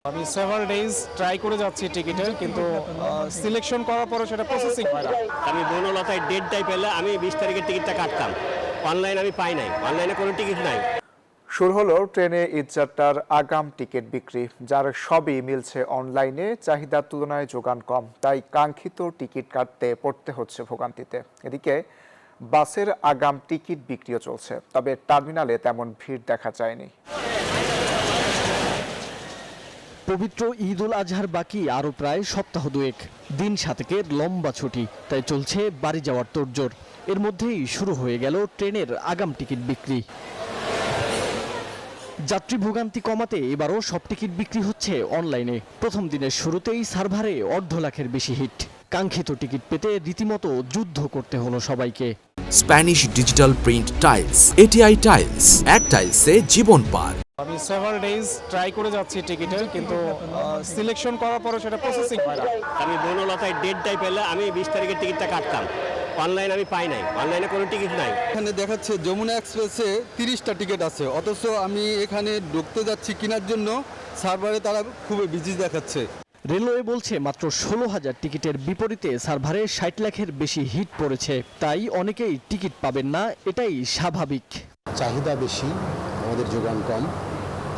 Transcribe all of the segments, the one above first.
আমি several days try করে যাচ্ছি টিকিটের, কিন্তু সিলেকশন করার পরে সেটা প্রসেসিং হয় না। আমি বনলতায় ডেটটাই পেলে আমি 20 তারিখের টিকিটটা কাটতাম। অনলাইন আমি পাই নাই, অনলাইনে কোনো টিকিট নাই। শুরু হলো ট্রেনে ঈদযাত্রার আগাম টিকিট বিক্রি, যার সবই মিলছে অনলাইনে। চাহিদার তুলনায় যোগান কম, তাই কাঙ্ক্ষিত টিকিট কাটতে পড়তে হচ্ছে ভোগান্তিতে। এদিকে বাসের আগাম টিকিট বিক্রিও চলছে, তবে টার্মিনালে তেমন ভিড় দেখা যায়নি। পবিত্র ঈদ উল আজহার বাকি আরও প্রায় সপ্তাহ দুয়েক, দিন সাতেকের লম্বা ছুটি, তাই চলছে বাড়ি যাওয়ার তোড়জোড়। এর মধ্যেই শুরু হয়ে গেল ট্রেনের আগাম টিকিট বিক্রি। যাত্রী ভোগান্তি কমাতে এবারও সব টিকিট বিক্রি হচ্ছে অনলাইনে। প্রথম দিনের শুরুতেই সার্ভারে 1.5 লাখের বেশি হিট। কাঙ্ক্ষিত টিকিট পেতে রীতিমতো যুদ্ধ করতে হলো সবাইকে। Spanish digital print tiles, ATI tiles, এক টাইলসে জীবন পার। আমি সেভারাল ডেজ ট্রাই করে যাচ্ছি টিকিটের, কিন্তু সিলেকশন করার পরে সেটা প্রসেসিং হয় না। আমি বনলতায় ডেটটাই পেলে আমি 20 তারিখের টিকিটটা কাটতাম। অনলাইন আমি পাই নাই, অনলাইনে কোনো টিকিট নাই। এখানে দেখাচ্ছে যমুনা এক্সপ্রেসে 30টা টিকিট আছে, অথচ আমি এখানে ঢুকতে যাচ্ছি কেনার জন্য সার্ভারে তারা খুবই বিজি দেখাচ্ছে। রেলওয়ে বলছে মাত্র 16,000 টিকিটের বিপরীতে সার্ভারে 60 লাখের বেশি হিট পড়েছে, তাই অনেকেই টিকিট পাবেন না, এটাই স্বাভাবিক। চাহিদা বেশি, আমাদের যোগান কম।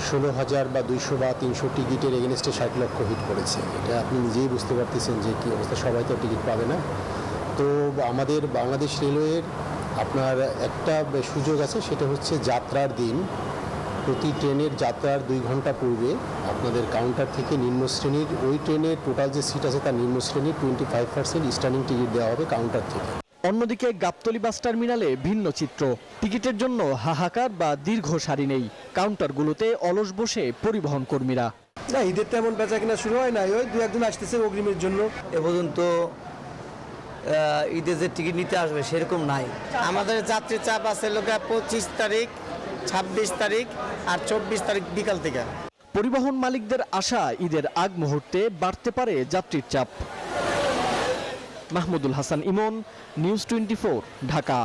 16,000 বা 200 বা 300 টিকিটের এগেনস্টে 60 লক্ষ হিট পড়েছে। এটা আপনি নিজেই বুঝতে পারতেছেন যে কী অবস্থা, সবাই তো টিকিট পাবে না। তো আমাদের বাংলাদেশ রেলওয়ের আপনার একটা সুযোগ আছে, সেটা হচ্ছে যাত্রার দিন প্রতি ট্রেনের যাত্রার 2 ঘন্টা পূর্বে আপনাদের কাউন্টার থেকে নিম্ন শ্রেণীর ওই ট্রেনের টোটাল যে সিট আছে তার নিম্ন শ্রেণীর 25% স্ট্যান্ডিং টিকিট দেওয়া হবে কাউন্টার থেকে। অন্যদিকে গাবতলী বাস টার্মিনালে ভিন্ন চিত্র। টিকিটের জন্য হাহাকার বা দীর্ঘ সারি নেই, কাউন্টারগুলোতে অলস বসে পরিবহন কর্মীরা। না, ঈদের তেমন বেচা কিনা শুরু হয় নাই, ওই 2-1 আসতেছে অগ্রিমের জন্য। এ পর্যন্ত ঈদে যে টিকিট নিতে আসবে সেরকম নাই। আমাদের যাত্রী চাপ আছে লোকা 25 তারিখ, 26 তারিখ আর 24 তারিখ বিকাল থেকে। পরিবহন মালিকদের আশা ঈদের আগ মুহূর্তে বাড়তে পারে যাত্রীর চাপ। মাহমুদুল হাসান ইমন, নিউজ 24, ঢাকা।